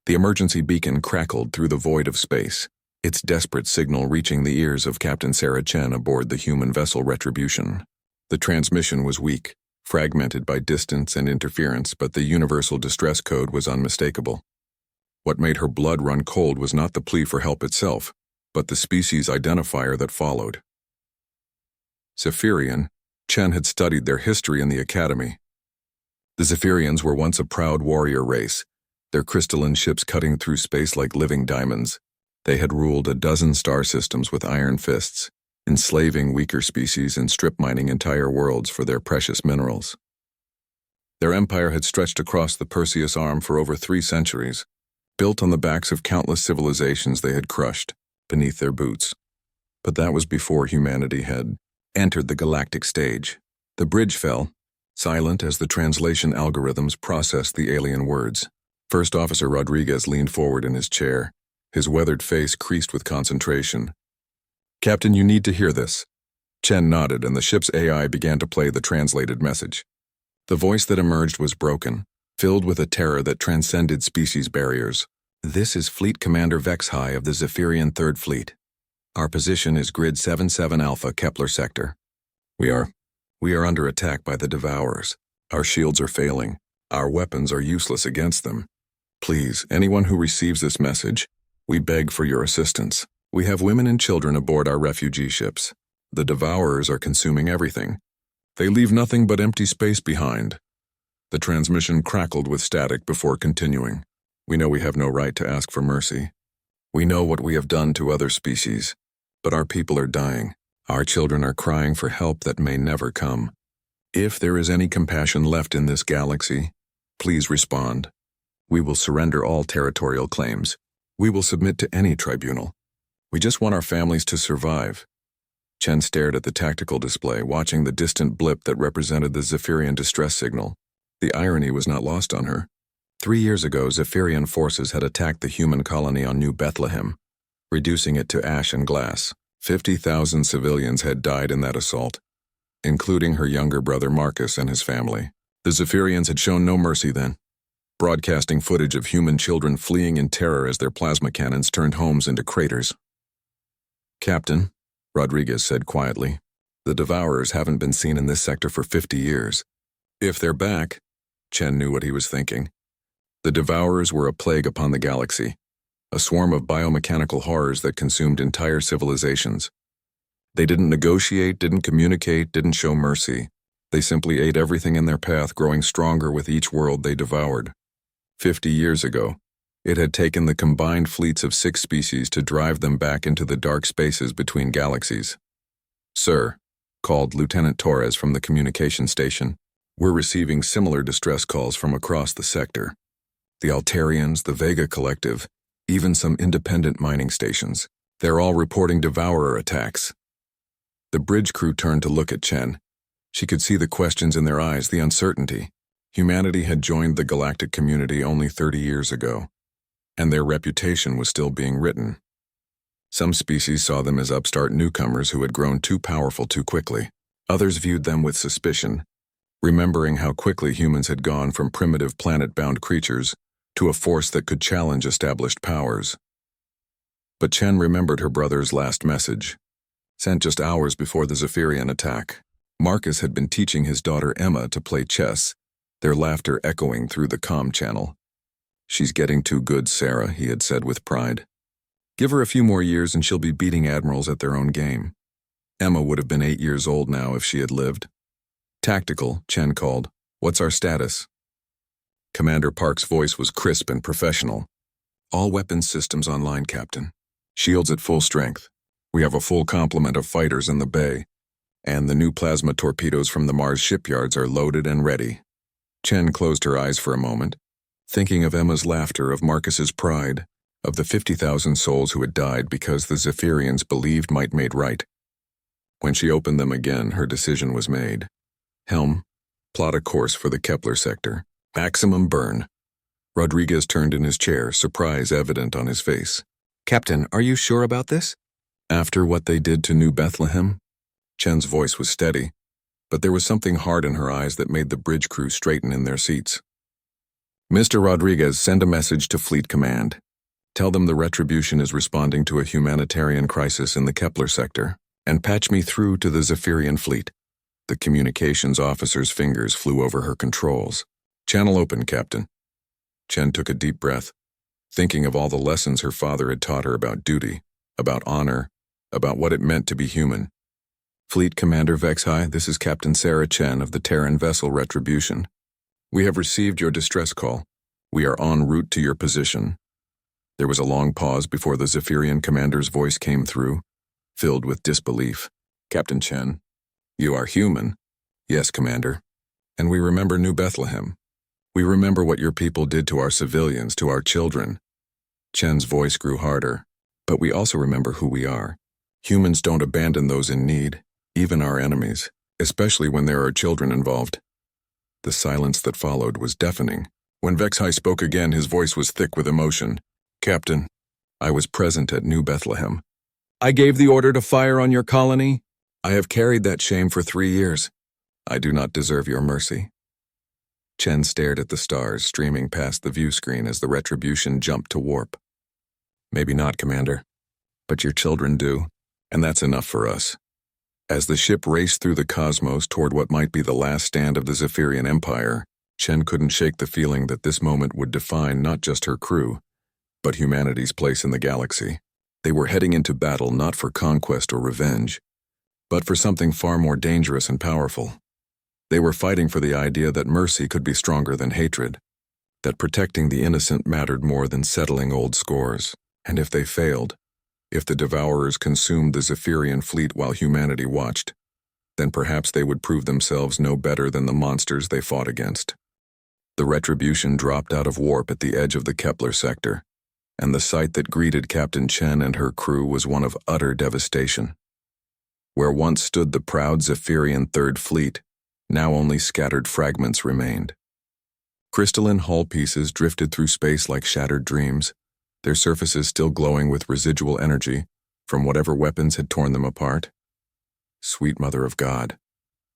The emergency beacon crackled through the void of space, its desperate signal reaching the ears of Captain Sarah Chen aboard the human vessel Retribution. The transmission was weak, fragmented by distance and interference, but the universal distress code was unmistakable. What made her blood run cold was not the plea for help itself, but the species identifier that followed. Zephyrian. Chen had studied their history in the academy. The Zephyrians were once a proud warrior race, their crystalline ships cutting through space like living diamonds. They had ruled a dozen star systems with iron fists, enslaving weaker species and strip mining entire worlds for their precious minerals. Their empire had stretched across the Perseus Arm for over 3 centuries, built on the backs of countless civilizations they had crushed beneath their boots. But that was before humanity had entered the galactic stage. The bridge fell, silent as the translation algorithms processed the alien words. First Officer Rodriguez leaned forward in his chair, his weathered face creased with concentration. "Captain, you need to hear this." Chen nodded, and the ship's AI began to play the translated message. The voice that emerged was broken, filled with a terror that transcended species barriers. "This is Fleet Commander Vexhai of the Zephyrian 3rd Fleet. Our position is Grid 77 Alpha, Kepler Sector. We are under attack by the Devourers. Our shields are failing. Our weapons are useless against them. Please, anyone who receives this message, we beg for your assistance. We have women and children aboard our refugee ships. The Devourers are consuming everything. They leave nothing but empty space behind." The transmission crackled with static before continuing. "We know we have no right to ask for mercy. We know what we have done to other species. But our people are dying. Our children are crying for help that may never come. If there is any compassion left in this galaxy, please respond. We will surrender all territorial claims. We will submit to any tribunal. We just want our families to survive." Chen stared at the tactical display, watching the distant blip that represented the Zephyrian distress signal. The irony was not lost on her. 3 years ago, Zephyrian forces had attacked the human colony on New Bethlehem, reducing it to ash and glass. 50,000 civilians had died in that assault, including her younger brother Marcus and his family. The Zephyrians had shown no mercy then, broadcasting footage of human children fleeing in terror as their plasma cannons turned homes into craters. "Captain," Rodriguez said quietly, "the Devourers haven't been seen in this sector for 50 years. If they're back," Chen knew what he was thinking. The Devourers were a plague upon the galaxy, a swarm of biomechanical horrors that consumed entire civilizations. They didn't negotiate, didn't communicate, didn't show mercy. They simply ate everything in their path, growing stronger with each world they devoured. 50 years ago, it had taken the combined fleets of 6 species to drive them back into the dark spaces between galaxies. "Sir," called Lieutenant Torres from the communication station, "we're receiving similar distress calls from across the sector. The Altarians, the Vega Collective, even some independent mining stations. They're all reporting Devourer attacks." The bridge crew turned to look at Chen. She could see the questions in their eyes, the uncertainty. Humanity had joined the galactic community only 30 years ago, and their reputation was still being written. Some species saw them as upstart newcomers who had grown too powerful too quickly. Others viewed them with suspicion, remembering how quickly humans had gone from primitive planet-bound creatures to a force that could challenge established powers. But Chen remembered her brother's last message, sent just hours before the Zephyrian attack. Marcus had been teaching his daughter Emma to play chess, their laughter echoing through the comm channel. "She's getting too good, Sarah," he had said with pride. "Give her a few more years and she'll be beating admirals at their own game." Emma would have been 8 years old now if she had lived. "Tactical," Chen called. "What's our status?" Commander Park's voice was crisp and professional. "All weapons systems online, Captain. Shields at full strength. We have a full complement of fighters in the bay, and the new plasma torpedoes from the Mars shipyards are loaded and ready." Chen closed her eyes for a moment, thinking of Emma's laughter, of Marcus's pride, of the 50,000 souls who had died because the Zephyrians believed might made right. When she opened them again, her decision was made. "Helm, plot a course for the Kepler sector. Maximum burn." Rodriguez turned in his chair, surprise evident on his face. "Captain, are you sure about this?" "After what they did to New Bethlehem?" Chen's voice was steady, but there was something hard in her eyes that made the bridge crew straighten in their seats. Mr. Rodriguez, send a message to Fleet Command. Tell them the Retribution is responding to a humanitarian crisis in the Kepler sector, and patch me through to the Zephyrian fleet. The communications officer's fingers flew over her controls. Channel open, Captain. Chen took a deep breath, thinking of all the lessons her father had taught her about duty, about honor, about what it meant to be human. Fleet Commander Vexhai, this is Captain Sarah Chen of the Terran vessel Retribution. We have received your distress call. We are en route to your position. There was a long pause before the Zephyrian commander's voice came through, filled with disbelief. Captain Chen, you are human. Yes, Commander. And we remember New Bethlehem. We remember what your people did to our civilians, to our children. Chen's voice grew harder. But we also remember who we are. Humans don't abandon those in need, even our enemies, especially when there are children involved. The silence that followed was deafening. When Vexhai spoke again, his voice was thick with emotion. Captain, I was present at New Bethlehem. I gave the order to fire on your colony. I have carried that shame for 3 years. I do not deserve your mercy. Chen stared at the stars streaming past the view screen as the Retribution jumped to warp. Maybe not, Commander, but your children do, and that's enough for us. As the ship raced through the cosmos toward what might be the last stand of the Zephyrian Empire, Chen couldn't shake the feeling that this moment would define not just her crew, but humanity's place in the galaxy. They were heading into battle not for conquest or revenge, but for something far more dangerous and powerful. They were fighting for the idea that mercy could be stronger than hatred, that protecting the innocent mattered more than settling old scores. And if they failed, if the Devourers consumed the Zephyrian fleet while humanity watched, then perhaps they would prove themselves no better than the monsters they fought against. The Retribution dropped out of warp at the edge of the Kepler sector, and the sight that greeted Captain Chen and her crew was one of utter devastation. Where once stood the proud Zephyrian Third Fleet, now only scattered fragments remained. Crystalline hull pieces drifted through space like shattered dreams, their surfaces still glowing with residual energy from whatever weapons had torn them apart. Sweet Mother of God,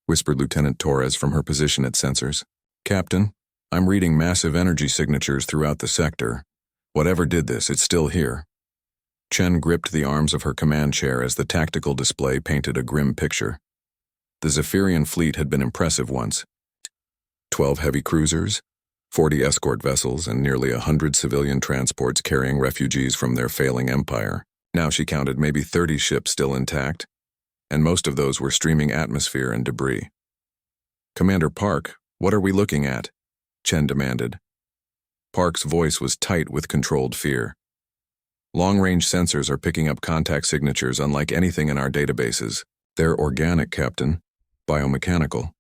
whispered Lieutenant Torres from her position at sensors. Captain, I'm reading massive energy signatures throughout the sector. Whatever did this, it's still here. Chen gripped the arms of her command chair as the tactical display painted a grim picture. The Zephyrian fleet had been impressive once. 12 heavy cruisers, 40 escort vessels, and nearly 100 civilian transports carrying refugees from their failing empire. Now she counted maybe 30 ships still intact, and most of those were streaming atmosphere and debris. Commander Park, what are we looking at? Chen demanded. Park's voice was tight with controlled fear. Long-range sensors are picking up contact signatures unlike anything in our databases. They're organic, Captain. Biomechanical.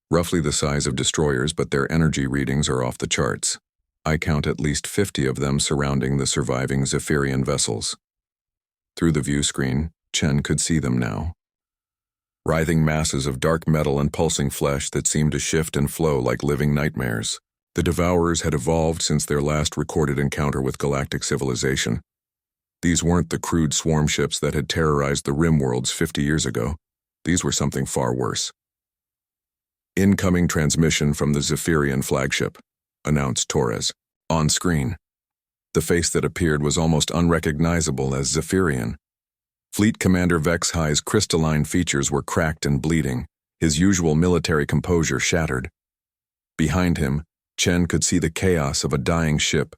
Roughly the size of destroyers, but their energy readings are off the charts. I count at least 50 of them surrounding the surviving Zephyrian vessels. Through the view screen, Chen could see them now. Writhing masses of dark metal and pulsing flesh that seemed to shift and flow like living nightmares. The Devourers had evolved since their last recorded encounter with galactic civilization. These weren't the crude swarm ships that had terrorized the rim worlds 50 years ago. These were something far worse. Incoming transmission from the Zephyrian flagship, announced Torres. On screen. The face that appeared was almost unrecognizable as Zephyrian. Fleet Commander Vexhai's crystalline features were cracked and bleeding, his usual military composure shattered. Behind him, Chen could see the chaos of a dying ship.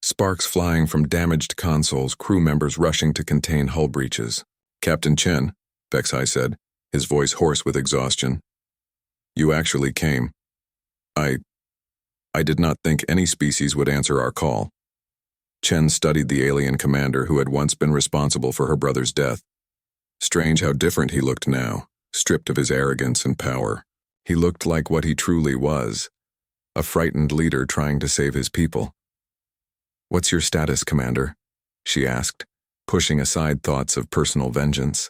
Sparks flying from damaged consoles, crew members rushing to contain hull breaches. Captain Chen, Vexhai said, his voice hoarse with exhaustion. You actually came. I did not think any species would answer our call. Chen studied the alien commander who had once been responsible for her brother's death. Strange how different he looked now, stripped of his arrogance and power. He looked like what he truly was, a frightened leader trying to save his people. What's your status, Commander? She asked, pushing aside thoughts of personal vengeance.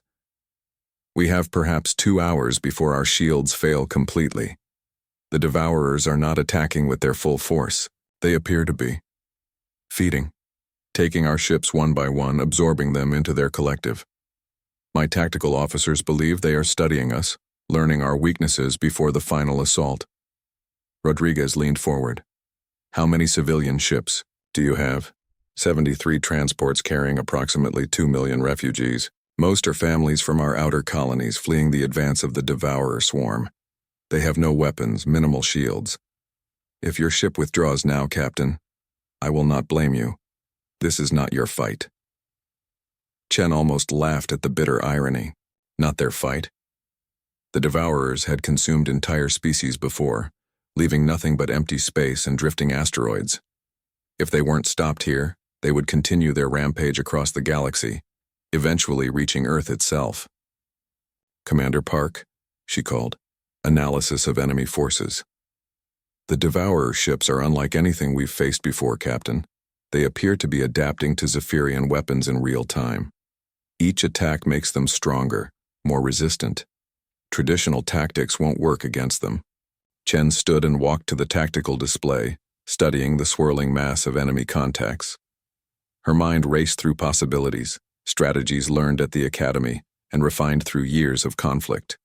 We have perhaps 2 hours before our shields fail completely. The Devourers are not attacking with their full force. They appear to be feeding, taking our ships one by one, absorbing them into their collective. My tactical officers believe they are studying us, learning our weaknesses before the final assault. Rodriguez leaned forward. How many civilian ships do you have? 73 transports carrying approximately 2 million refugees. Most are families from our outer colonies fleeing the advance of the Devourer swarm. They have no weapons, minimal shields. If your ship withdraws now, Captain, I will not blame you. This is not your fight. Chen almost laughed at the bitter irony. Not their fight? The Devourers had consumed entire species before, leaving nothing but empty space and drifting asteroids. If they weren't stopped here, they would continue their rampage across the galaxy, eventually reaching Earth itself. Commander Park, she called. Analysis of enemy forces. The Devourer ships are unlike anything we've faced before, Captain. They appear to be adapting to Zephyrian weapons in real time. Each attack makes them stronger, more resistant. Traditional tactics won't work against them. Chen stood and walked to the tactical display, studying the swirling mass of enemy contacts. Her mind raced through possibilities, strategies learned at the academy, and refined through years of conflict.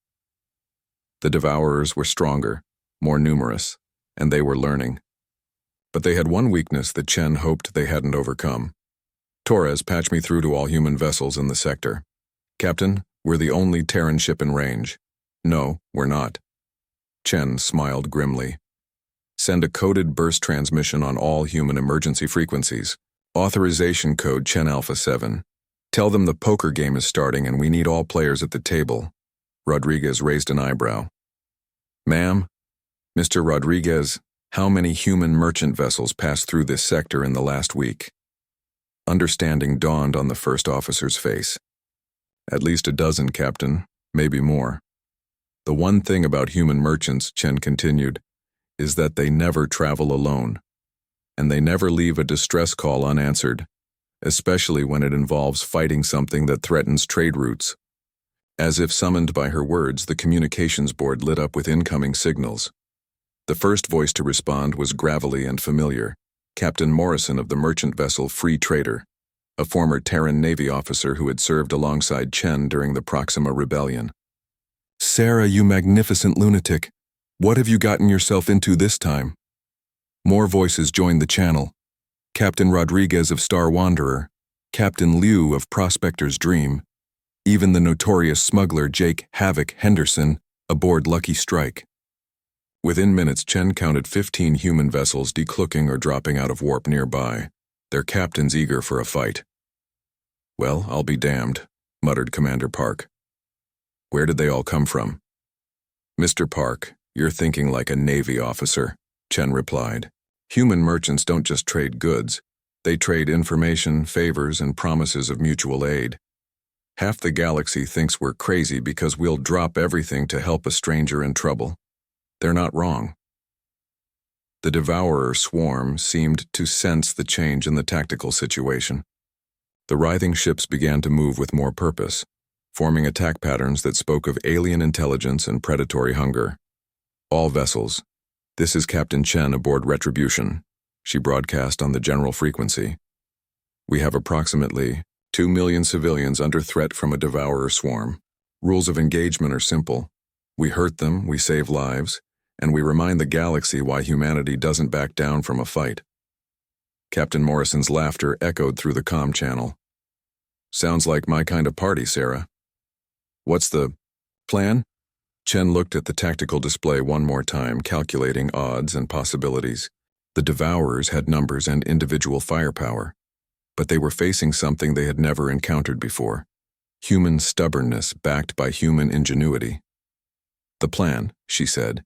The Devourers were stronger, more numerous, and they were learning. But they had one weakness that Chen hoped they hadn't overcome. Torres, patch me through to all human vessels in the sector. Captain, we're the only Terran ship in range. No, we're not. Chen smiled grimly. Send a coded burst transmission on all human emergency frequencies. Authorization code Chen Alpha 7. Tell them the poker game is starting and we need all players at the table. Rodriguez raised an eyebrow. Ma'am? Mr. Rodriguez, how many human merchant vessels passed through this sector in the last week? Understanding dawned on the first officer's face. At least a dozen, Captain, maybe more. The one thing about human merchants, Chen continued, is that they never travel alone. And they never leave a distress call unanswered, especially when it involves fighting something that threatens trade routes. As if summoned by her words, the communications board lit up with incoming signals. The first voice to respond was gravelly and familiar, Captain Morrison of the merchant vessel Free Trader, a former Terran Navy officer who had served alongside Chen during the Proxima Rebellion. Sarah, you magnificent lunatic, what have you gotten yourself into this time? More voices joined the channel. Captain Rodriguez of Star Wanderer, Captain Liu of Prospector's Dream, even the notorious smuggler Jake Havoc Henderson aboard Lucky Strike. Within minutes, Chen counted 15 human vessels decloaking or dropping out of warp nearby, their captains eager for a fight. Well, I'll be damned, muttered Commander Park. Where did they all come from? Mr. Park, you're thinking like a Navy officer, Chen replied. Human merchants don't just trade goods. They trade information, favors, and promises of mutual aid. Half the galaxy thinks we're crazy because we'll drop everything to help a stranger in trouble. They're not wrong. The Devourer swarm seemed to sense the change in the tactical situation. The writhing ships began to move with more purpose, forming attack patterns that spoke of alien intelligence and predatory hunger. All vessels. This is Captain Chen aboard Retribution, she broadcast on the general frequency. We have approximately 2 million civilians under threat from a Devourer swarm. Rules of engagement are simple. We hurt them, we save lives, and we remind the galaxy why humanity doesn't back down from a fight. Captain Morrison's laughter echoed through the comm channel. Sounds like my kind of party, Sarah. What's the plan? Chen looked at the tactical display one more time, calculating odds and possibilities. The Devourers had numbers and individual firepower, but they were facing something they had never encountered before. Human stubbornness backed by human ingenuity. The plan, she said,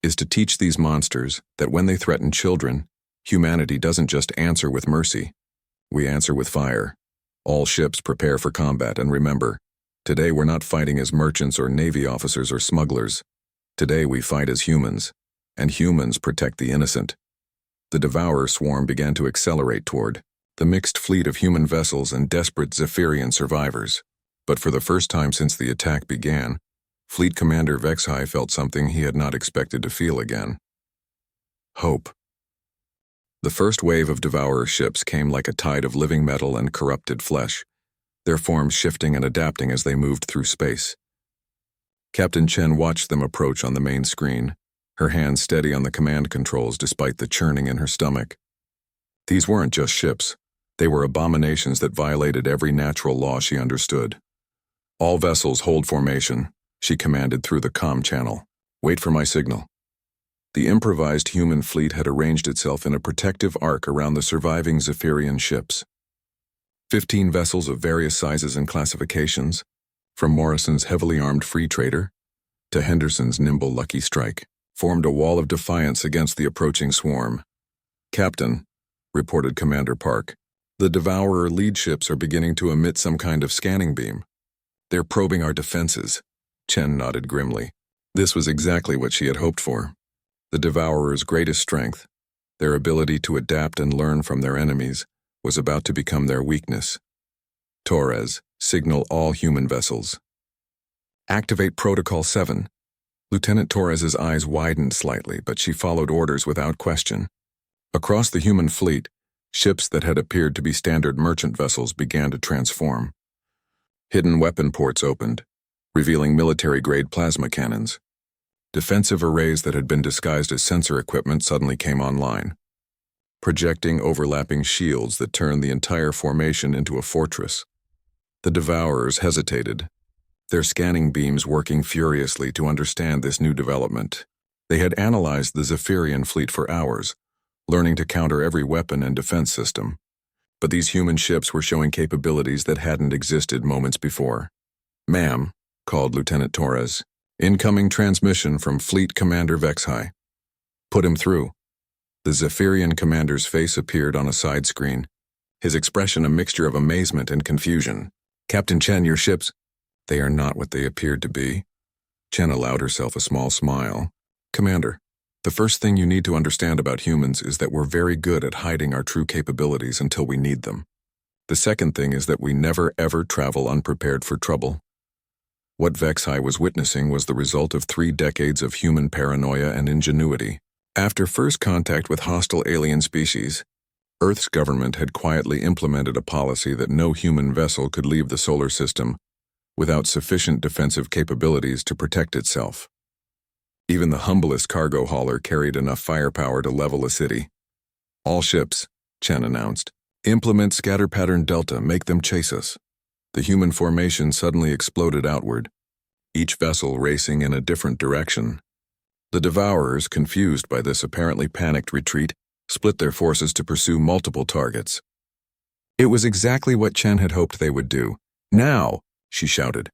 is to teach these monsters that when they threaten children, humanity doesn't just answer with mercy. We answer with fire. All ships prepare for combat, and remember, today we're not fighting as merchants or Navy officers or smugglers. Today we fight as humans, and humans protect the innocent. The Devourer swarm began to accelerate toward the mixed fleet of human vessels and desperate Zephyrian survivors. But for the first time since the attack began, Fleet Commander Vexhai felt something he had not expected to feel again. Hope. The first wave of Devourer ships came like a tide of living metal and corrupted flesh, their forms shifting and adapting as they moved through space. Captain Chen watched them approach on the main screen, her hands steady on the command controls despite the churning in her stomach. These weren't just ships. They were abominations that violated every natural law she understood. "All vessels hold formation," she commanded through the comm channel. "Wait for my signal." The improvised human fleet had arranged itself in a protective arc around the surviving Zephyrian ships. 15 vessels of various sizes and classifications, from Morrison's heavily armed free trader to Henderson's nimble Lucky Strike, formed a wall of defiance against the approaching swarm. "Captain," reported Commander Park, "the Devourer lead ships are beginning to emit some kind of scanning beam. They're probing our defenses." Chen nodded grimly. This was exactly what she had hoped for. The Devourer's greatest strength, their ability to adapt and learn from their enemies, was about to become their weakness. "Torres, signal all human vessels." "Activate Protocol 7. Lieutenant Torres's eyes widened slightly, but she followed orders without question. Across the human fleet, ships that had appeared to be standard merchant vessels began to transform. Hidden weapon ports opened, revealing military-grade plasma cannons. Defensive arrays that had been disguised as sensor equipment suddenly came online, projecting overlapping shields that turned the entire formation into a fortress. The Devourers hesitated, their scanning beams working furiously to understand this new development. They had analyzed the Zephyrian fleet for hours, learning to counter every weapon and defense system. But these human ships were showing capabilities that hadn't existed moments before. "Ma'am," called Lieutenant Torres, "incoming transmission from Fleet Commander Vexhai." "Put him through." The Zephyrian commander's face appeared on a side screen, his expression a mixture of amazement and confusion. "Captain Chen, your ships—" "They are not what they appeared to be." Chen allowed herself a small smile. "Commander, the first thing you need to understand about humans is that we're very good at hiding our true capabilities until we need them. The second thing is that we never ever travel unprepared for trouble." What Vexhai was witnessing was the result of 3 decades of human paranoia and ingenuity. After first contact with hostile alien species, Earth's government had quietly implemented a policy that no human vessel could leave the solar system without sufficient defensive capabilities to protect itself. Even the humblest cargo hauler carried enough firepower to level a city. "All ships," Chen announced, "implement scatter pattern Delta, make them chase us." The human formation suddenly exploded outward, each vessel racing in a different direction. The Devourers, confused by this apparently panicked retreat, split their forces to pursue multiple targets. It was exactly what Chen had hoped they would do. "Now!" she shouted.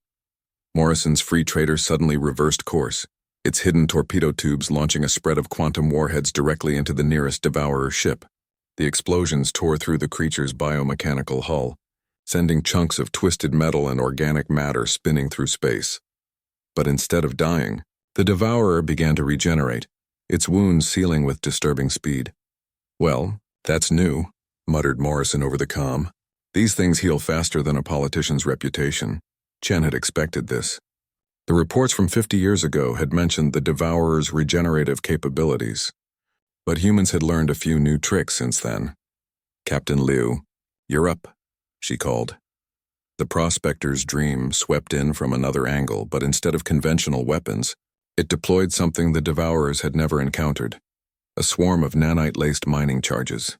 Morrison's free trader suddenly reversed course, its hidden torpedo tubes launching a spread of quantum warheads directly into the nearest Devourer ship. The explosions tore through the creature's biomechanical hull, sending chunks of twisted metal and organic matter spinning through space. But instead of dying, the Devourer began to regenerate, its wounds sealing with disturbing speed. "Well, that's new," muttered Morrison over the comm. "These things heal faster than a politician's reputation." Chen had expected this. The reports from 50 years ago had mentioned the Devourer's regenerative capabilities, but humans had learned a few new tricks since then. "Captain Liu, you're up," she called. The prospector's dream swept in from another angle, but instead of conventional weapons, it deployed something the Devourers had never encountered: a swarm of nanite-laced mining charges.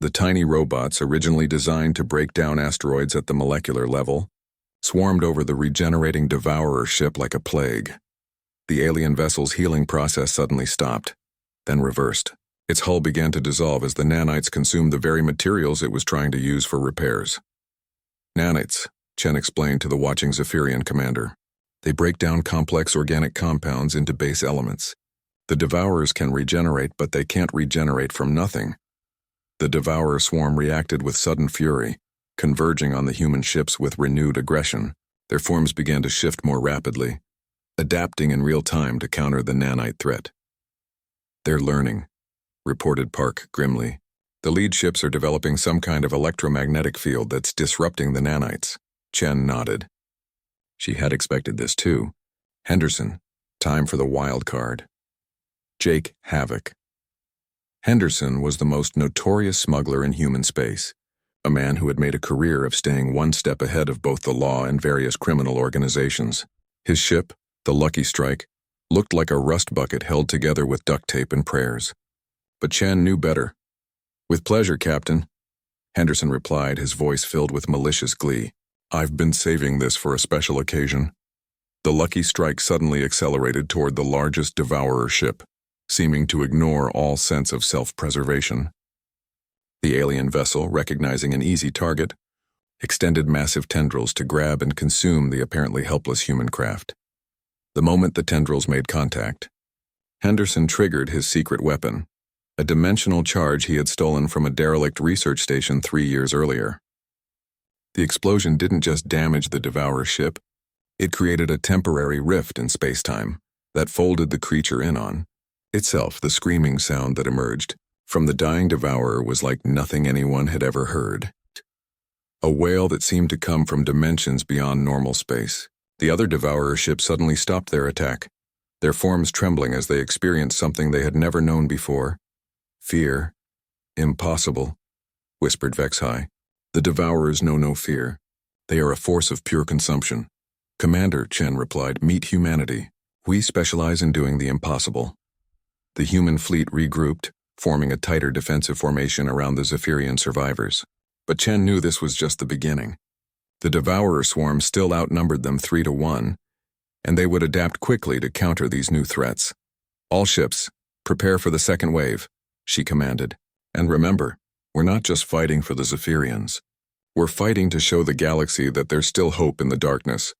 The tiny robots, originally designed to break down asteroids at the molecular level, swarmed over the regenerating Devourer ship like a plague. The alien vessel's healing process suddenly stopped, then reversed. Its hull began to dissolve as the nanites consumed the very materials it was trying to use for repairs. "Nanites," Chen explained to the watching Zephyrian commander. "They break down complex organic compounds into base elements. The Devourers can regenerate, but they can't regenerate from nothing." The Devourer swarm reacted with sudden fury, converging on the human ships with renewed aggression. Their forms began to shift more rapidly, adapting in real time to counter the nanite threat. "They're learning," reported Park grimly. "The lead ships are developing some kind of electromagnetic field that's disrupting the nanites." Chen nodded. She had expected this too. "Henderson, time for the wild card." Jake Havoc. Henderson was the most notorious smuggler in human space, a man who had made a career of staying one step ahead of both the law and various criminal organizations. His ship, the Lucky Strike, looked like a rust bucket held together with duct tape and prayers. But Chen knew better. "With pleasure, Captain," Henderson replied, his voice filled with malicious glee. "I've been saving this for a special occasion." The Lucky Strike suddenly accelerated toward the largest Devourer ship, seeming to ignore all sense of self-preservation. The alien vessel, recognizing an easy target, extended massive tendrils to grab and consume the apparently helpless human craft. The moment the tendrils made contact, Henderson triggered his secret weapon, a dimensional charge he had stolen from a derelict research station 3 years earlier. The explosion didn't just damage the Devourer ship, it created a temporary rift in space-time that folded the creature in on itself. The screaming sound that emerged from the dying Devourer was like nothing anyone had ever heard. A wail that seemed to come from dimensions beyond normal space. The other Devourer ships suddenly stopped their attack, their forms trembling as they experienced something they had never known before. "Fear. Impossible," whispered Vexhai. "The Devourers know no fear. They are a force of pure consumption." "Commander," Chen replied, "meet humanity. We specialize in doing the impossible." The human fleet regrouped, forming a tighter defensive formation around the Zephyrian survivors. But Chen knew this was just the beginning. The Devourer swarm still outnumbered them 3-1, and they would adapt quickly to counter these new threats. "All ships, prepare for the second wave," she commanded. "And remember, we're not just fighting for the Zephyrians. We're fighting to show the galaxy that there's still hope in the darkness."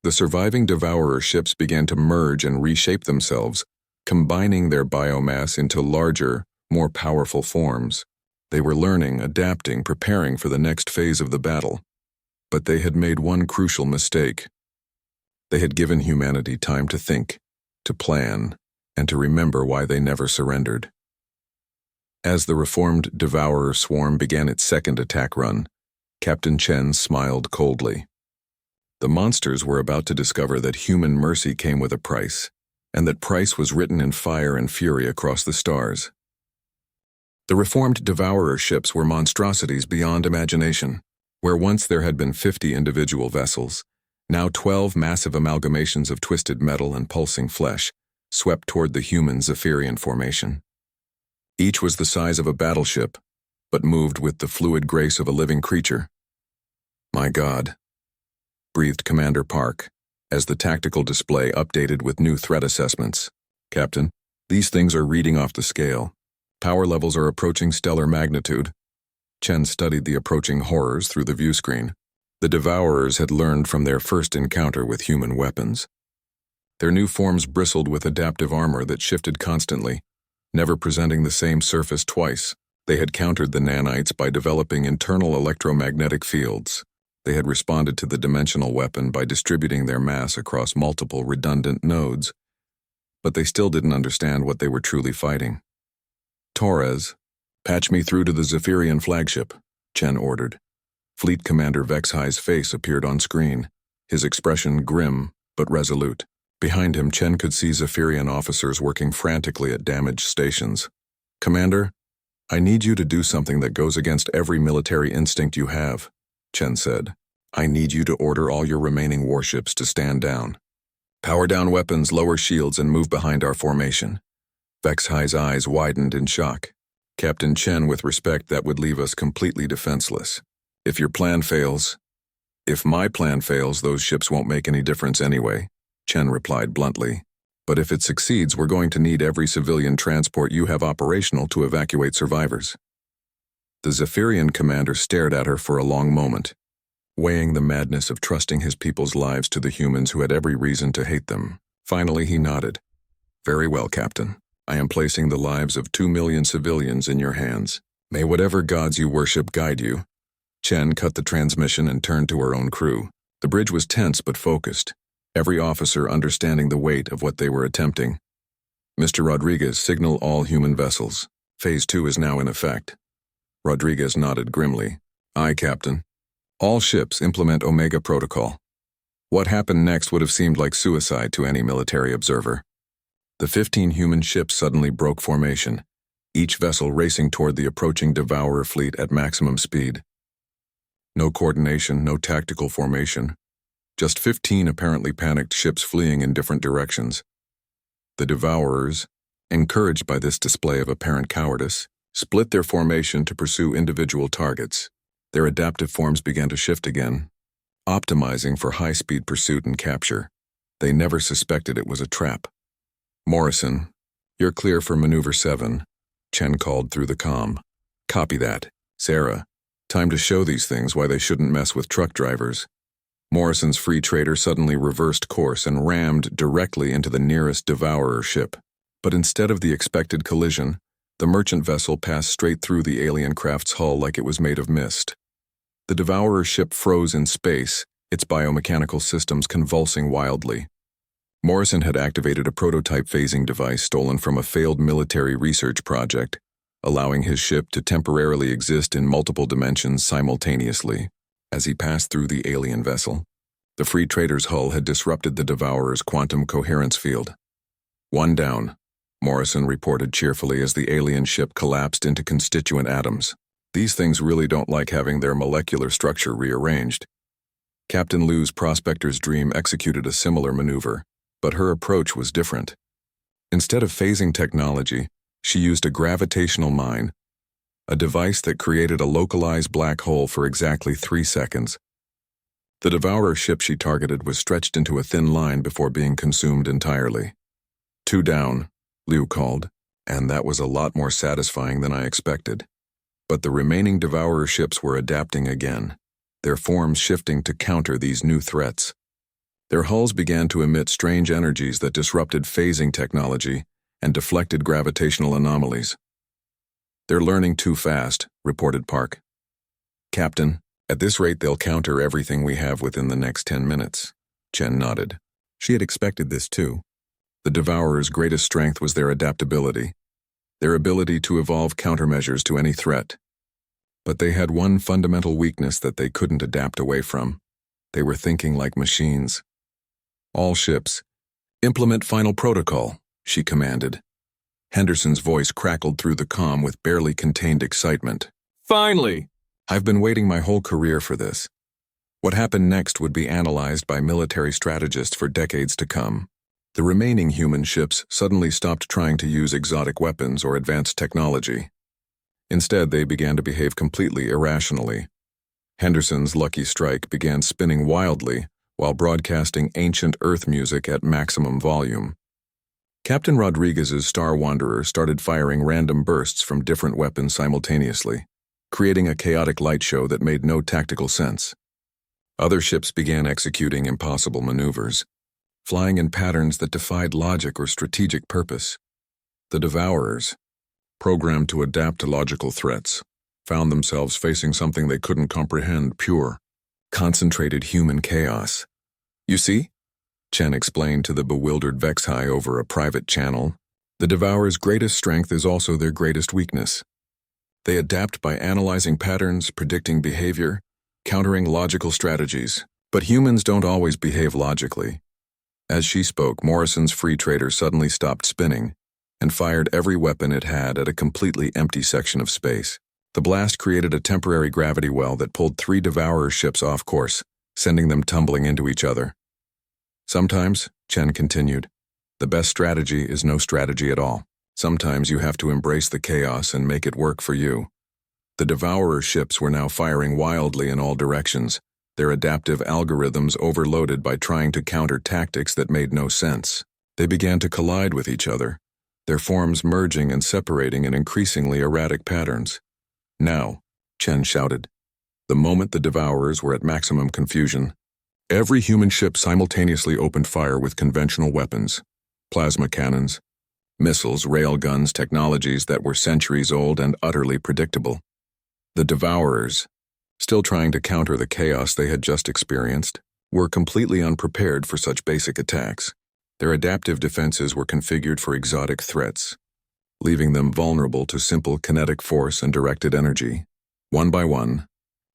The surviving Devourer ships began to merge and reshape themselves, combining their biomass into larger, more powerful forms. They were learning, adapting, preparing for the next phase of the battle. But they had made one crucial mistake. They had given humanity time to think, to plan, and to remember why they never surrendered. As the reformed Devourer swarm began its second attack run, Captain Chen smiled coldly. The monsters were about to discover that human mercy came with a price, and that price was written in fire and fury across the stars. The reformed Devourer ships were monstrosities beyond imagination. Where once there had been 50 individual vessels, now 12 massive amalgamations of twisted metal and pulsing flesh swept toward the human Zephyrian formation. Each was the size of a battleship, but moved with the fluid grace of a living creature. "My God," breathed Commander Park, as the tactical display updated with new threat assessments. "Captain, these things are reading off the scale. Power levels are approaching stellar magnitude." Chen studied the approaching horrors through the viewscreen. The Devourers had learned from their first encounter with human weapons. Their new forms bristled with adaptive armor that shifted constantly, never presenting the same surface twice. They had countered the nanites by developing internal electromagnetic fields. They had responded to the dimensional weapon by distributing their mass across multiple redundant nodes. But they still didn't understand what they were truly fighting. "Torres, patch me through to the Zephyrian flagship," Chen ordered. Fleet Commander Vexhai's face appeared on screen, his expression grim but resolute. Behind him, Chen could see Zephyrian officers working frantically at damaged stations. "Commander, I need you to do something that goes against every military instinct you have," Chen said. "I need you to order all your remaining warships to stand down. Power down weapons, lower shields, and move behind our formation." Vexhai's eyes widened in shock. "Captain Chen, with respect, that would leave us completely defenseless. If your plan fails..." "If my plan fails, those ships won't make any difference anyway," Chen replied bluntly. "But if it succeeds, we're going to need every civilian transport you have operational to evacuate survivors." The Zephyrian commander stared at her for a long moment, weighing the madness of trusting his people's lives to the humans who had every reason to hate them. Finally, he nodded. "Very well, Captain. I am placing the lives of 2 million civilians in your hands. May whatever gods you worship guide you." Chen cut the transmission and turned to her own crew. The bridge was tense but focused, every officer understanding the weight of what they were attempting. "Mr. Rodriguez, signal all human vessels. Phase 2 is now in effect." Rodriguez nodded grimly. "Aye, Captain. All ships implement Omega Protocol." What happened next would have seemed like suicide to any military observer. The 15 human ships suddenly broke formation, each vessel racing toward the approaching Devourer fleet at maximum speed. No coordination, no tactical formation. Just 15 apparently panicked ships fleeing in different directions. The Devourers, encouraged by this display of apparent cowardice, split their formation to pursue individual targets. Their adaptive forms began to shift again, optimizing for high-speed pursuit and capture. They never suspected it was a trap. "Morrison, you're clear for Maneuver 7, Chen called through the comm. "Copy that. Sarah, time to show these things why they shouldn't mess with truck drivers." Morrison's free trader suddenly reversed course and rammed directly into the nearest Devourer ship. But instead of the expected collision, the merchant vessel passed straight through the alien craft's hull like it was made of mist. The Devourer ship froze in space, its biomechanical systems convulsing wildly. Morrison had activated a prototype phasing device stolen from a failed military research project, allowing his ship to temporarily exist in multiple dimensions simultaneously. As he passed through the alien vessel, the free trader's hull had disrupted the Devourer's quantum coherence field. "One down," Morrison reported cheerfully as the alien ship collapsed into constituent atoms. "These things really don't like having their molecular structure rearranged." Captain Liu's prospector's dream executed a similar maneuver, but her approach was different. Instead of phasing technology, she used a gravitational mine, a device that created a localized black hole for exactly 3 seconds. The Devourer ship she targeted was stretched into a thin line before being consumed entirely. "Two down," Liu called, and that was a lot more satisfying than I expected. But the remaining Devourer ships were adapting again, their forms shifting to counter these new threats. Their hulls began to emit strange energies that disrupted phasing technology and deflected gravitational anomalies. "They're learning too fast," reported Park. "Captain, at this rate they'll counter everything we have within the next 10 minutes. Chen nodded. She had expected this too. The Devourer's greatest strength was their adaptability, their ability to evolve countermeasures to any threat. But they had one fundamental weakness that they couldn't adapt away from. They were thinking like machines. "All ships, implement final protocol," she commanded. Henderson's voice crackled through the comm with barely contained excitement. "Finally! I've been waiting my whole career for this." What happened next would be analyzed by military strategists for decades to come. The remaining human ships suddenly stopped trying to use exotic weapons or advanced technology. Instead, they began to behave completely irrationally. Henderson's lucky strike began spinning wildly while broadcasting ancient Earth music at maximum volume. Captain Rodriguez's Star Wanderer started firing random bursts from different weapons simultaneously, creating a chaotic light show that made no tactical sense. Other ships began executing impossible maneuvers, flying in patterns that defied logic or strategic purpose. The Devourers, programmed to adapt to logical threats, found themselves facing something they couldn't comprehend: pure, concentrated human chaos. "You see?" Chen explained to the bewildered Vexhai over a private channel. "The Devourer's greatest strength is also their greatest weakness. They adapt by analyzing patterns, predicting behavior, countering logical strategies. But humans don't always behave logically." As she spoke, Morrison's free trader suddenly stopped spinning and fired every weapon it had at a completely empty section of space. The blast created a temporary gravity well that pulled 3 Devourer ships off course, sending them tumbling into each other. "Sometimes," Chen continued, "the best strategy is no strategy at all. Sometimes you have to embrace the chaos and make it work for you." The Devourer ships were now firing wildly in all directions, their adaptive algorithms overloaded by trying to counter tactics that made no sense. They began to collide with each other, their forms merging and separating in increasingly erratic patterns. "Now," Chen shouted. The moment the Devourers were at maximum confusion, every human ship simultaneously opened fire with conventional weapons, plasma cannons, missiles, railguns, technologies that were centuries old and utterly predictable. The Devourers, still trying to counter the chaos they had just experienced, were completely unprepared for such basic attacks. Their adaptive defenses were configured for exotic threats, leaving them vulnerable to simple kinetic force and directed energy. One by one,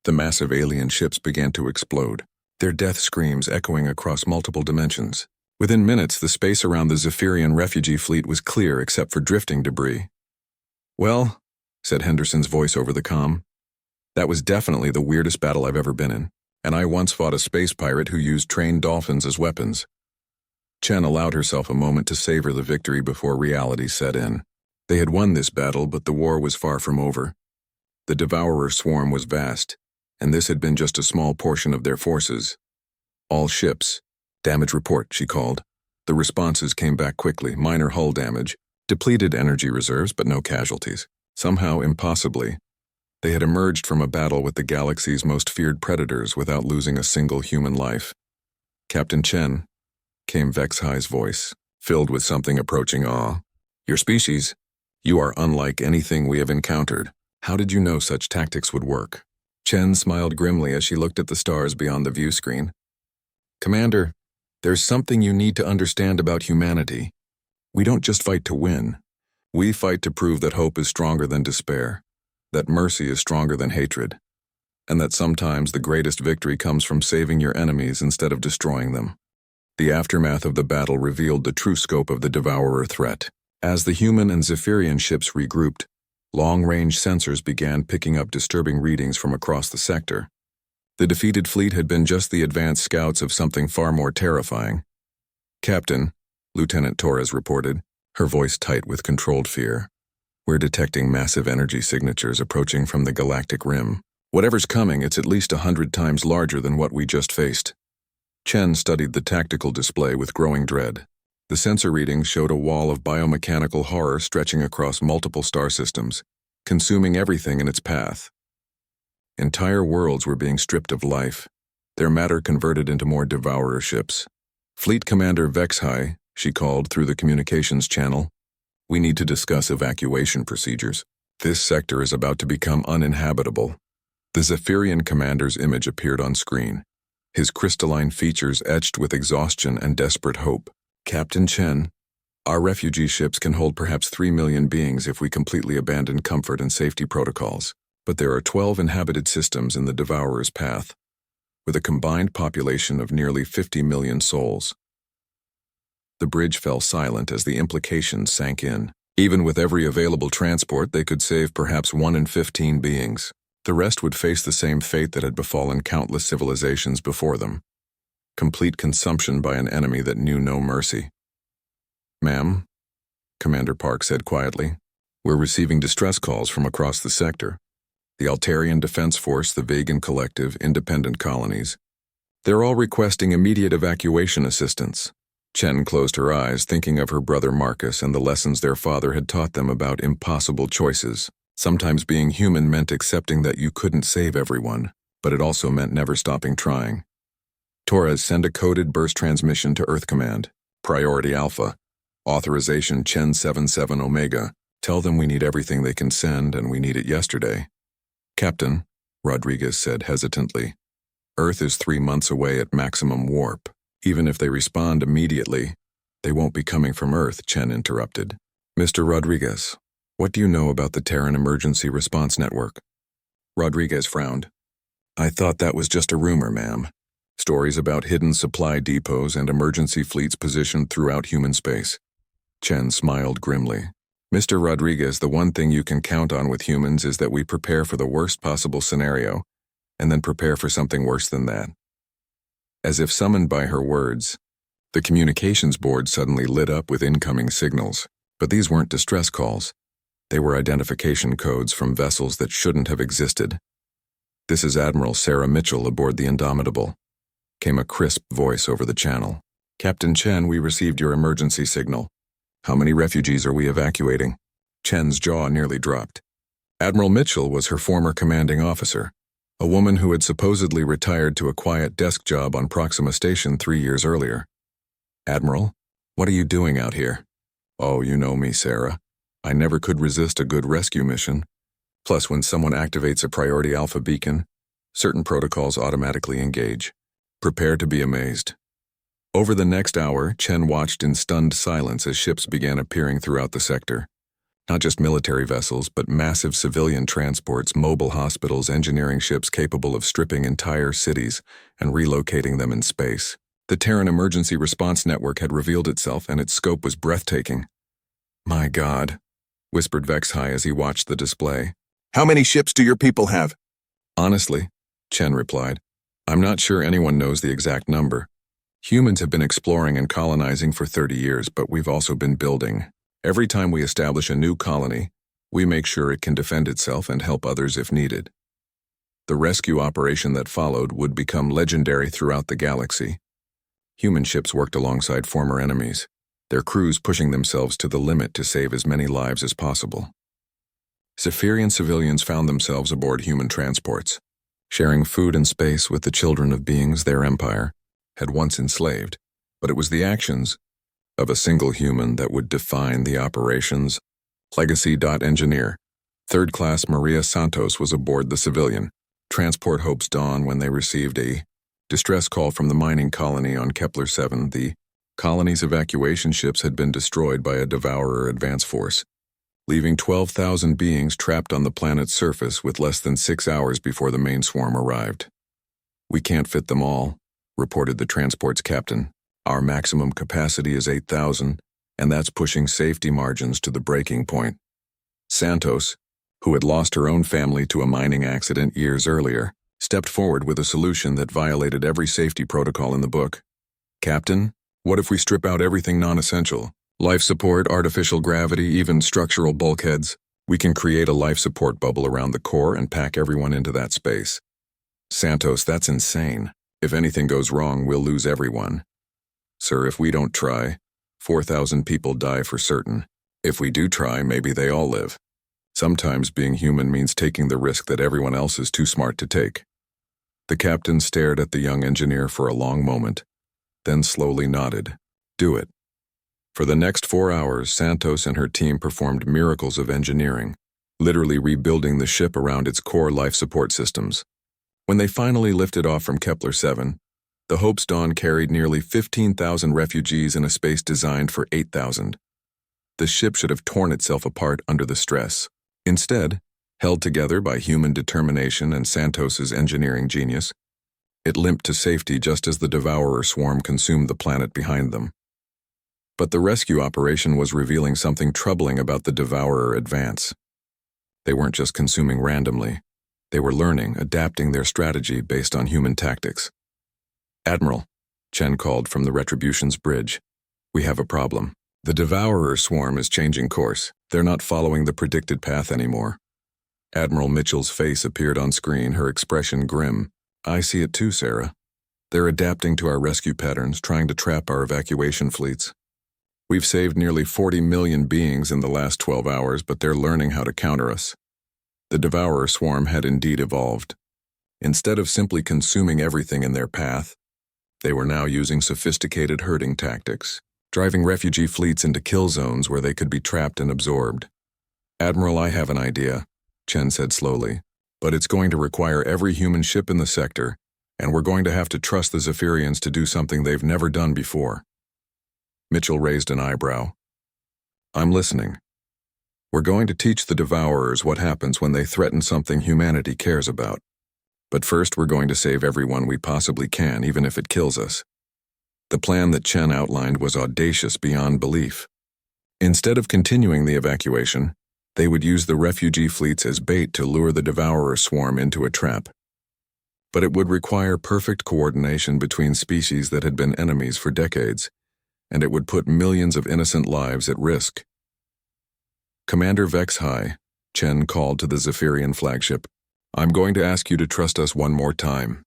the massive alien ships began to explode, their death screams echoing across multiple dimensions. Within minutes, the space around the Zephyrian refugee fleet was clear except for drifting debris. "Well," said Henderson's voice over the comm, "that was definitely the weirdest battle I've ever been in, and I once fought a space pirate who used trained dolphins as weapons." Chen allowed herself a moment to savor the victory before reality set in. They had won this battle, but the war was far from over. The Devourer swarm was vast, and this had been just a small portion of their forces. All ships. Damage report, she called. The responses came back quickly: minor hull damage, depleted energy reserves, but no casualties. Somehow, impossibly, they had emerged from a battle with the galaxy's most feared predators without losing a single human life. Captain Chen, came Vexhai's voice, filled with something approaching awe. Your species, you are unlike anything we have encountered. How did you know such tactics would work? Chen smiled grimly as she looked at the stars beyond the view screen. Commander, there's something you need to understand about humanity. We don't just fight to win. We fight to prove that hope is stronger than despair, that mercy is stronger than hatred, and that sometimes the greatest victory comes from saving your enemies instead of destroying them. The aftermath of the battle revealed the true scope of the Devourer threat. As the human and Zephyrian ships regrouped, long-range sensors began picking up disturbing readings from across the sector. The defeated fleet had been just the advanced scouts of something far more terrifying. Captain, Lieutenant Torres reported, her voice tight with controlled fear. We're detecting massive energy signatures approaching from the galactic rim. Whatever's coming, it's at least 100 times larger than what we just faced. Chen studied the tactical display with growing dread. The sensor readings showed a wall of biomechanical horror stretching across multiple star systems, consuming everything in its path. Entire worlds were being stripped of life, their matter converted into more Devourer ships. Fleet Commander Vexhai, she called through the communications channel. We need to discuss evacuation procedures. This sector is about to become uninhabitable. The Zephyrian commander's image appeared on screen, his crystalline features etched with exhaustion and desperate hope. Captain Chen, our refugee ships can hold perhaps 3 million beings if we completely abandon comfort and safety protocols. But there are 12 inhabited systems in the Devourer's path, with a combined population of nearly 50 million souls. The bridge fell silent as the implications sank in. Even with every available transport, they could save perhaps 1 in 15 beings. The rest would face the same fate that had befallen countless civilizations before them: complete consumption by an enemy that knew no mercy. Ma'am, Commander Park said quietly, we're receiving distress calls from across the sector. The Altarian Defense Force, the Vegan Collective, independent colonies. They're all requesting immediate evacuation assistance. Chen closed her eyes, thinking of her brother Marcus and the lessons their father had taught them about impossible choices. Sometimes being human meant accepting that you couldn't save everyone, but it also meant never stopping trying. Torres, send a coded burst transmission to Earth Command. Priority Alpha. Authorization Chen 77 Omega. Tell them we need everything they can send, and we need it yesterday. Captain, Rodriguez said hesitantly, Earth is 3 months away at maximum warp. Even if they respond immediately, they won't be coming from Earth, Chen interrupted. Mr. Rodriguez, what do you know about the Terran Emergency Response Network? Rodriguez frowned. I thought that was just a rumor, ma'am. Stories about hidden supply depots and emergency fleets positioned throughout human space. Chen smiled grimly. Mr. Rodriguez, the one thing you can count on with humans is that we prepare for the worst possible scenario, and then prepare for something worse than that. As if summoned by her words, the communications board suddenly lit up with incoming signals. But these weren't distress calls. They were identification codes from vessels that shouldn't have existed. This is Admiral Sarah Mitchell aboard the Indomitable, came a crisp voice over the channel. Captain Chen, we received your emergency signal. How many refugees are we evacuating? Chen's jaw nearly dropped. Admiral Mitchell was her former commanding officer, a woman who had supposedly retired to a quiet desk job on Proxima Station 3 years earlier. Admiral, what are you doing out here? Oh, you know me, Sarah. I never could resist a good rescue mission. Plus, when someone activates a priority alpha beacon, certain protocols automatically engage. Prepare to be amazed. Over the next hour, Chen watched in stunned silence as ships began appearing throughout the sector. Not just military vessels, but massive civilian transports, mobile hospitals, engineering ships capable of stripping entire cities and relocating them in space. The Terran Emergency Response Network had revealed itself, and its scope was breathtaking. My God, whispered Vexhai as he watched the display. How many ships do your people have? Honestly, Chen replied, I'm not sure anyone knows the exact number. Humans have been exploring and colonizing for 30 years, but we've also been building. Every time we establish a new colony, we make sure it can defend itself and help others if needed. The rescue operation that followed would become legendary throughout the galaxy. Human ships worked alongside former enemies, their crews pushing themselves to the limit to save as many lives as possible. Zephyrian civilians found themselves aboard human transports, sharing food and space with the children of beings their empire had once enslaved, but it was the actions of a single human that would define the operations. Legacy. Engineer, third-class Maria Santos was aboard the civilian transport Hope's Dawn when they received a distress call from the mining colony on Kepler 7. The colony's evacuation ships had been destroyed by a Devourer advance force, leaving 12,000 beings trapped on the planet's surface with less than 6 hours before the main swarm arrived. "We can't fit them all," reported the transport's captain. "Our maximum capacity is 8,000, and that's pushing safety margins to the breaking point." Santos, who had lost her own family to a mining accident years earlier, stepped forward with a solution that violated every safety protocol in the book. "Captain, what if we strip out everything non-essential? Life support, artificial gravity, even structural bulkheads. We can create a life support bubble around the core and pack everyone into that space." "Santos, that's insane. If anything goes wrong, we'll lose everyone." "Sir, if we don't try, 4,000 people die for certain. If we do try, maybe they all live. Sometimes being human means taking the risk that everyone else is too smart to take." The captain stared at the young engineer for a long moment, then slowly nodded. "Do it." For the next 4 hours, Santos and her team performed miracles of engineering, literally rebuilding the ship around its core life support systems. When they finally lifted off from Kepler 7, the Hope's Dawn carried nearly 15,000 refugees in a space designed for 8,000. The ship should have torn itself apart under the stress. Instead, held together by human determination and Santos's engineering genius, it limped to safety just as the Devourer swarm consumed the planet behind them. But the rescue operation was revealing something troubling about the Devourer advance. They weren't just consuming randomly. They were learning, adapting their strategy based on human tactics. "Admiral," Chen called from the Retribution's bridge, "we have a problem. The Devourer swarm is changing course. They're not following the predicted path anymore." Admiral Mitchell's face appeared on screen, her expression grim. "I see it too, Sarah. They're adapting to our rescue patterns, trying to trap our evacuation fleets. We've saved nearly 40 million beings in the last 12 hours, but they're learning how to counter us." The Devourer swarm had indeed evolved. Instead of simply consuming everything in their path, they were now using sophisticated herding tactics, driving refugee fleets into kill zones where they could be trapped and absorbed. "Admiral, I have an idea," Chen said slowly, "but it's going to require every human ship in the sector, and we're going to have to trust the Zephyrians to do something they've never done before." Mitchell raised an eyebrow. "I'm listening. We're going to teach the Devourers what happens when they threaten something humanity cares about. But first we're going to save everyone we possibly can, even if it kills us." The plan that Chen outlined was audacious beyond belief. Instead of continuing the evacuation, they would use the refugee fleets as bait to lure the Devourer swarm into a trap. But it would require perfect coordination between species that had been enemies for decades, and it would put millions of innocent lives at risk. "Commander Vex High," Chen called to the Zephyrian flagship, "I'm going to ask you to trust us one more time.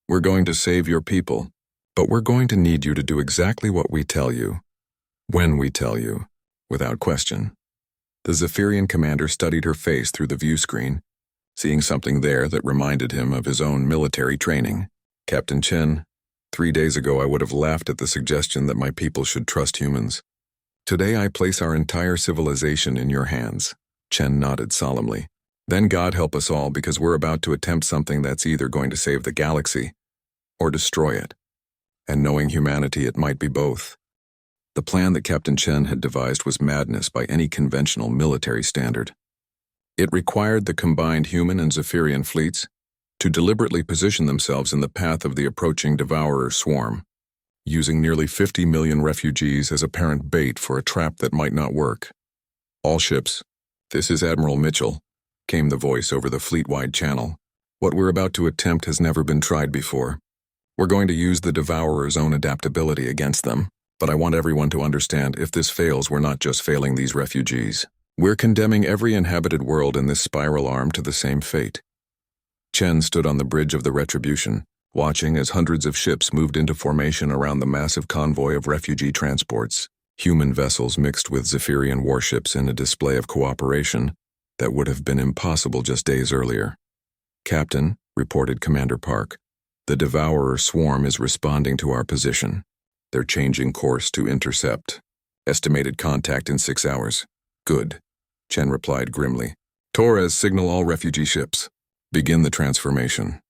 We're going to save your people, but we're going to need you to do exactly what we tell you, when we tell you, without question." The Zephyrian commander studied her face through the view screen, seeing something there that reminded him of his own military training. "Captain Chen, 3 days ago I would have laughed at the suggestion that my people should trust humans. Today I place our entire civilization in your hands." Chen nodded solemnly. "Then God help us all, because we're about to attempt something that's either going to save the galaxy or destroy it. And knowing humanity, it might be both." The plan that Captain Chen had devised was madness by any conventional military standard. It required the combined human and Zephyrian fleets to deliberately position themselves in the path of the approaching Devourer swarm, using nearly 50 million refugees as apparent bait for a trap that might not work. "All ships, this is Admiral Mitchell," came the voice over the fleet-wide channel. "What we're about to attempt has never been tried before. We're going to use the Devourer's own adaptability against them, but I want everyone to understand if this fails, we're not just failing these refugees. We're condemning every inhabited world in this spiral arm to the same fate. Chen stood on the bridge of the Retribution, watching as hundreds of ships moved into formation around the massive convoy of refugee transports, human vessels mixed with Zephyrian warships in a display of cooperation that would have been impossible just days earlier. "Captain," reported Commander Park, "the Devourer swarm is responding to our position. They're changing course to intercept. Estimated contact in 6 hours." "Good," Chen replied grimly. "Torres, signal all refugee ships. Begin the transformation."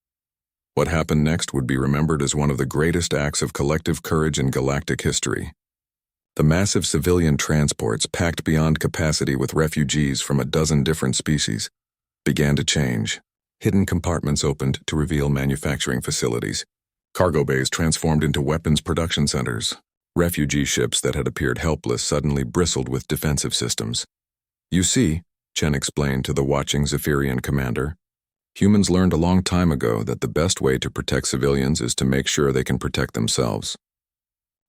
What happened next would be remembered as one of the greatest acts of collective courage in galactic history. The massive civilian transports, packed beyond capacity with refugees from a dozen different species, began to change. Hidden compartments opened to reveal manufacturing facilities. Cargo bays transformed into weapons production centers. Refugee ships that had appeared helpless suddenly bristled with defensive systems. "You see," Chen explained to the watching Zephyrian commander, "humans learned a long time ago that the best way to protect civilians is to make sure they can protect themselves.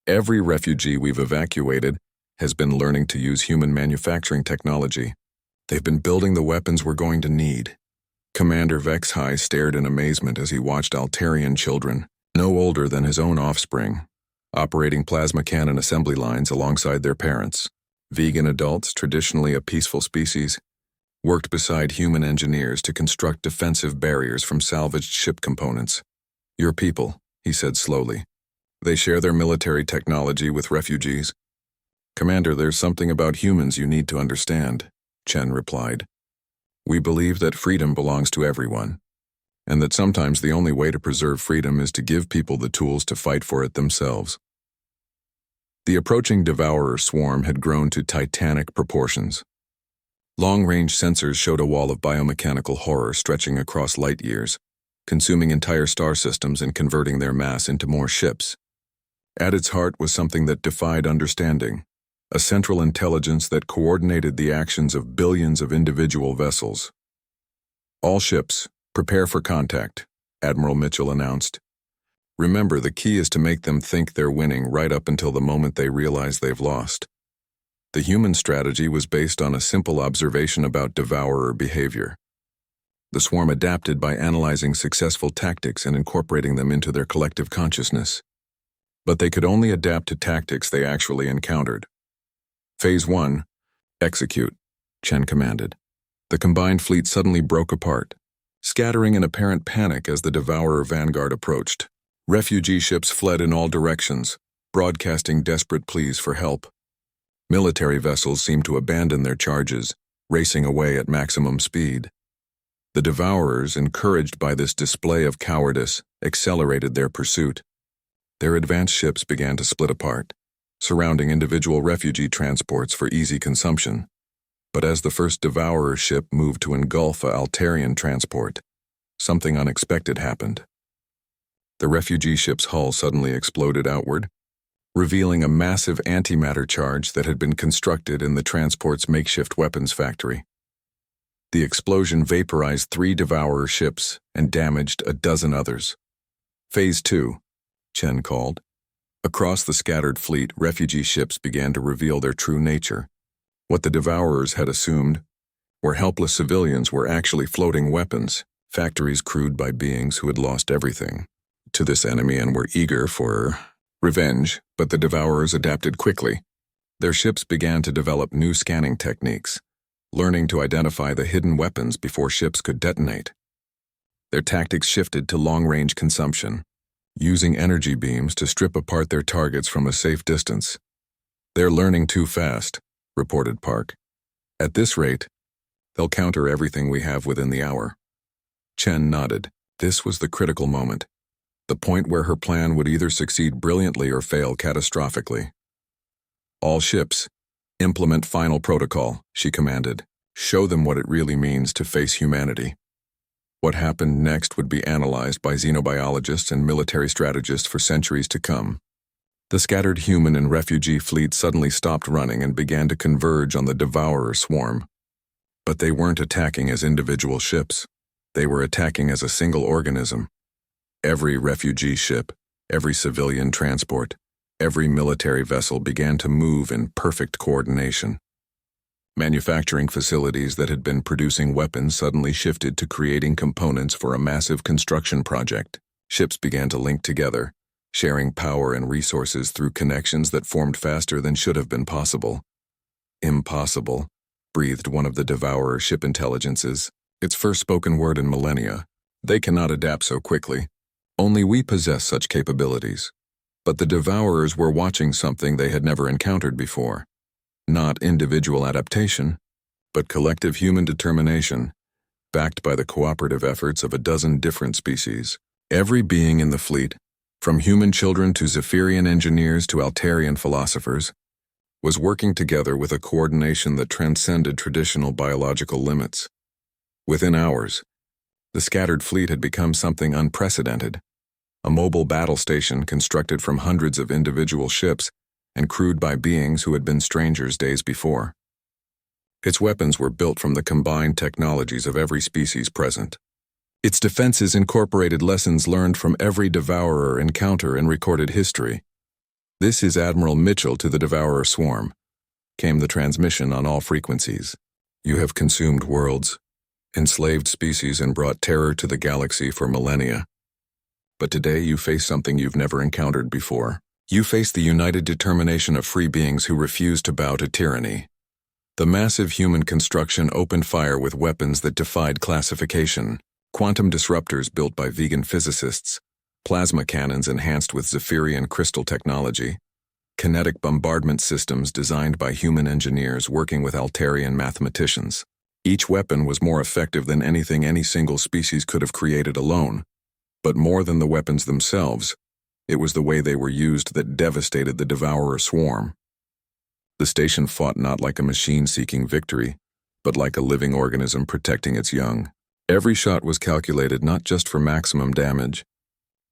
Every refugee we've evacuated has been learning to use human manufacturing technology. They've been building the weapons we're going to need." Commander Vexhai stared in amazement as he watched Altarian children, no older than his own offspring, operating plasma cannon assembly lines alongside their parents. Vegan adults, traditionally a peaceful species, worked beside human engineers to construct defensive barriers from salvaged ship components. "Your people," he said slowly. "They share their military technology with refugees." "Commander, there's something about humans you need to understand," Chen replied. "We believe that freedom belongs to everyone, and that sometimes the only way to preserve freedom is to give people the tools to fight for it themselves." The approaching Devourer swarm had grown to titanic proportions. Long-range sensors showed a wall of biomechanical horror stretching across light years, consuming entire star systems and converting their mass into more ships. At its heart was something that defied understanding, a central intelligence that coordinated the actions of billions of individual vessels. "All ships, prepare for contact," Admiral Mitchell announced. "Remember, the key is to make them think they're winning right up until the moment they realize they've lost." The human strategy was based on a simple observation about Devourer behavior. The swarm adapted by analyzing successful tactics and incorporating them into their collective consciousness. But they could only adapt to tactics they actually encountered. "Phase 1, execute," Chen commanded. The combined fleet suddenly broke apart, scattering in apparent panic as the Devourer vanguard approached. Refugee ships fled in all directions, broadcasting desperate pleas for help. Military vessels seemed to abandon their charges, racing away at maximum speed. The Devourers, encouraged by this display of cowardice, accelerated their pursuit. Their advanced ships began to split apart, surrounding individual refugee transports for easy consumption. But as the first Devourer ship moved to engulf a Altarian transport, something unexpected happened. The refugee ship's hull suddenly exploded outward, revealing a massive antimatter charge that had been constructed in the transport's makeshift weapons factory. The explosion vaporized 3 Devourer ships and damaged a dozen others. "Phase 2, Chen called. Across the scattered fleet, refugee ships began to reveal their true nature. What the Devourers had assumed were helpless civilians were actually floating weapons, factories crewed by beings who had lost everything to this enemy and were eager for revenge, but the Devourers adapted quickly. Their ships began to develop new scanning techniques, learning to identify the hidden weapons before ships could detonate. Their tactics shifted to long-range consumption, using energy beams to strip apart their targets from a safe distance. "They're learning too fast," reported Park. "At this rate, they'll counter everything we have within the hour." Chen nodded. This was the critical moment, the point where her plan would either succeed brilliantly or fail catastrophically. "All ships, implement final protocol," she commanded. "Show them what it really means to face humanity." What happened next would be analyzed by xenobiologists and military strategists for centuries to come. The scattered human and refugee fleets suddenly stopped running and began to converge on the Devourer swarm. But they weren't attacking as individual ships. They were attacking as a single organism. Every refugee ship, Every civilian transport, every military vessel began to move in perfect coordination. Manufacturing facilities that had been producing weapons suddenly shifted to creating components for a massive construction project. Ships began to link together, sharing power and resources through connections that formed faster than should have been possible. Impossible, breathed one of the Devourer ship intelligences, its first spoken word in millennia. They cannot adapt so quickly. Only we possess such capabilities. But the Devourers were watching something they had never encountered before. Not individual adaptation, but collective human determination, backed by the cooperative efforts of a dozen different species. Every being in the fleet, from human children to Zephyrian engineers to Altarian philosophers, was working together with a coordination that transcended traditional biological limits. Within hours, the scattered fleet had become something unprecedented, a mobile battle station constructed from hundreds of individual ships and crewed by beings who had been strangers days before. Its weapons were built from the combined technologies of every species present. Its defenses incorporated lessons learned from every Devourer encounter in recorded history. "This is Admiral Mitchell to the Devourer swarm," came the transmission on all frequencies. "You have consumed worlds, enslaved species, and brought terror to the galaxy for millennia. But today you face something you've never encountered before. You face the united determination of free beings who refuse to bow to tyranny." The massive human construction opened fire with weapons that defied classification. Quantum disruptors built by vegan physicists, plasma cannons enhanced with Zephyrian crystal technology, kinetic bombardment systems designed by human engineers working with Altarian mathematicians. Each weapon was more effective than anything any single species could have created alone. But more than the weapons themselves, it was the way they were used that devastated the Devourer swarm. The station fought not like a machine seeking victory, but like a living organism protecting its young. Every shot was calculated not just for maximum damage,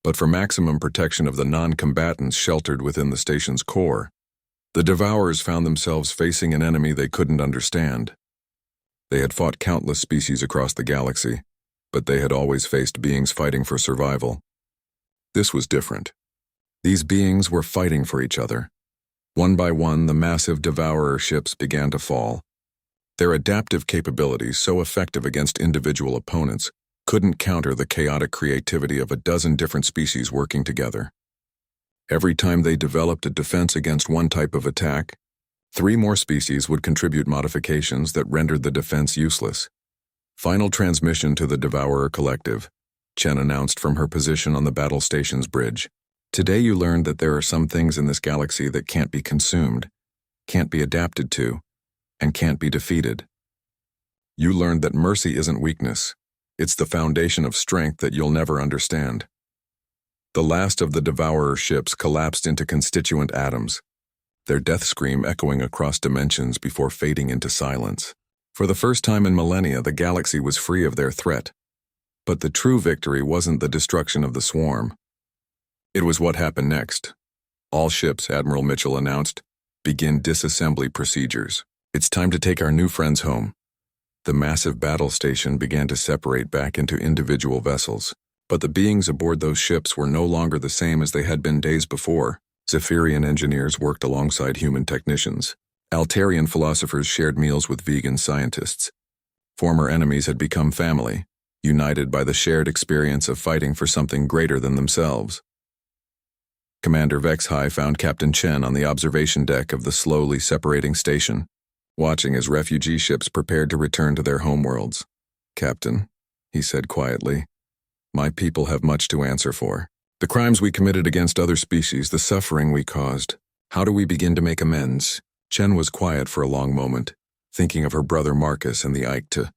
but for maximum protection of the non-combatants sheltered within the station's core. The Devourers found themselves facing an enemy they couldn't understand. They had fought countless species across the galaxy, but they had always faced beings fighting for survival. This was different. These beings were fighting for each other. One by one, the massive Devourer ships began to fall. Their adaptive capabilities, so effective against individual opponents, couldn't counter the chaotic creativity of a dozen different species working together. Every time they developed a defense against one type of attack, 3 more species would contribute modifications that rendered the defense useless. "Final transmission to the Devourer Collective," Chen announced from her position on the battle station's bridge. "Today you learned that there are some things in this galaxy that can't be consumed, can't be adapted to, and can't be defeated. You learned that mercy isn't weakness. It's the foundation of strength that you'll never understand." The last of the Devourer ships collapsed into constituent atoms, their death scream echoing across dimensions before fading into silence. For the first time in millennia, the galaxy was free of their threat. But the true victory wasn't the destruction of the swarm. It was what happened next. "All ships," Admiral Mitchell announced, "begin disassembly procedures. It's time to take our new friends home." The massive battle station began to separate back into individual vessels, but the beings aboard those ships were no longer the same as they had been days before. Zephyrian engineers worked alongside human technicians. Altarian philosophers shared meals with vegan scientists. Former enemies had become family, united by the shared experience of fighting for something greater than themselves. Commander Vexhai found Captain Chen on the observation deck of the slowly separating station, watching as refugee ships prepared to return to their homeworlds. "Captain," he said quietly, "my people have much to answer for. The crimes we committed against other species, the suffering we caused. How do we begin to make amends?" Chen was quiet for a long moment, thinking of her brother Marcus and the Ike to